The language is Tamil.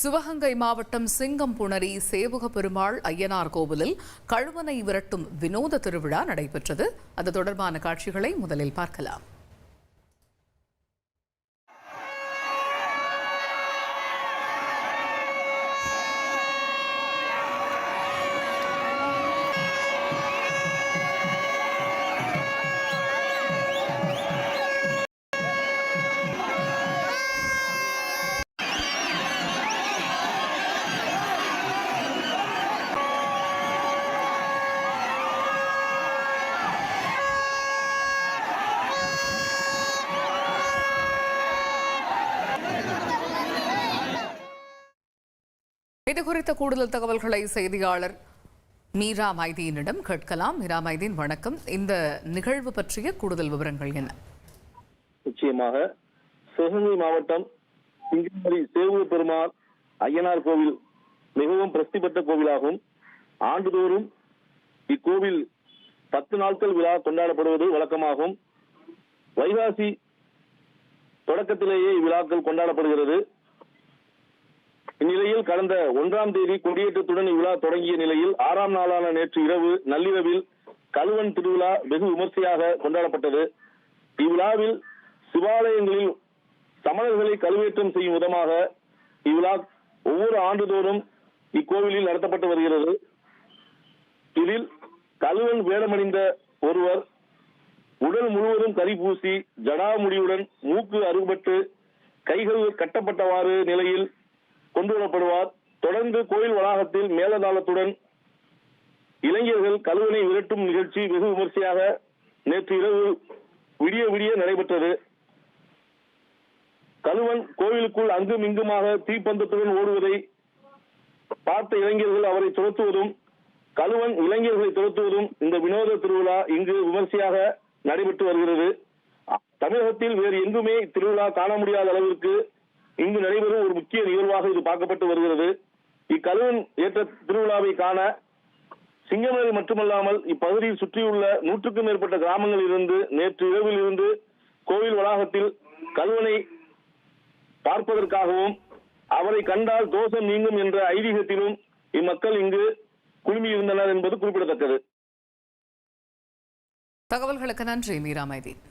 சிவகங்கை மாவட்டம் சிங்கம்புணரி சேவுக பெருமாள் ஐயனார் கோவிலில் கழுவனை விரட்டும் வினோத திருவிழா நடைபெற்றது. அது தொடர்பான காட்சிகளை முதலில் பார்க்கலாம். இது குறித்த கூடுதல் தகவல்களை செய்தியாளர் மீரா மைதீனிடம் கேட்கலாம். மீரா மைதீன், வணக்கம். இந்த நிகழ்வு பற்றிய கூடுதல் விவரங்கள் என்ன? நிச்சயமாக சிவகங்கை மாவட்டம் சிங்கம்புணரி சேவுக பெருமாள் ஐயனார் கோவில் மிகவும் பிரசித்தி பெற்ற கோவிலாகும். ஆண்டுதோறும் இக்கோவில் 10 நாட்கள் விழா கொண்டாடப்படுவது வழக்கமாகும். வைகாசி தொடக்கத்திலேயே இவ்விழாக்கள் கொண்டாடப்படுகிறது. இந்நிலையில் கடந்த 1ஆம் தேதி கொடியேற்றத்துடன் இவ்விழா தொடங்கிய நிலையில் 6ஆம் நாளான நேற்று இரவு நள்ளிரவில் கழுவன் திருவிழா வெகு விமர்சையாக கொண்டாடப்பட்டது. இவ்விழாவில் சிவாலயங்களில் சமணர்களை கழுவேற்றம் செய்யும் விதமாக இவ்விழா ஒவ்வொரு ஆண்டுதோறும் இக்கோவிலில் நடத்தப்பட்டு வருகிறது. இதில் கழுவன் வேடமணிந்த ஒருவர் உடல் முழுவதும் கரி பூசி ஜடாமுடியுடன் மூக்கு அறுபட்டு கைகள் கட்டப்பட்டவாறு நிலையில் கொண்டு வரப்படுவார். தொடர்ந்து கோயில் வளாகத்தில் மேலதாளத்துடன் இளைஞர்கள் கழுவனை விரட்டும் நிகழ்ச்சி வெகு விமர்சையாக நேற்று இரவு விடிய நடைபெற்றது. கழுவன் கோவிலுக்குள் அங்கும் இங்குமாக தீப்பந்தத்துடன் ஓடுவதை பார்த்த இளைஞர்கள் அவரை துரத்துவதும் கழுவன் இளைஞர்களை துரத்துவதும் இந்த வினோத திருவிழா இங்கு விமர்சையாக நடைபெற்று வருகிறது. தமிழகத்தில் வேறு எங்குமே திருவிழா காண முடியாத அளவிற்கு இங்கு நடைபெறும் ஒரு முக்கிய நிகழ்வாக இது பார்க்கப்பட்டு வருகிறது. இக்கழுவன் ஏற்ற திருவிழாவை காண சிங்கம்புணரி மட்டுமல்லாமல் இப்பகுதியில் சுற்றியுள்ள 100க்கும் மேற்பட்ட கிராமங்களில் இருந்து நேற்று இரவில் இருந்து கோவில் வளாகத்தில் கழுவனை பார்ப்பதற்காகவும் அவரை கண்டால் தோஷம் நீங்கும் என்ற ஐதீகத்திலும் இம்மக்கள் இங்கு குழுமியிருந்தனர் என்பது குறிப்பிடத்தக்கது. தகவல்களுக்கு நன்றி மீரா மைதீன்.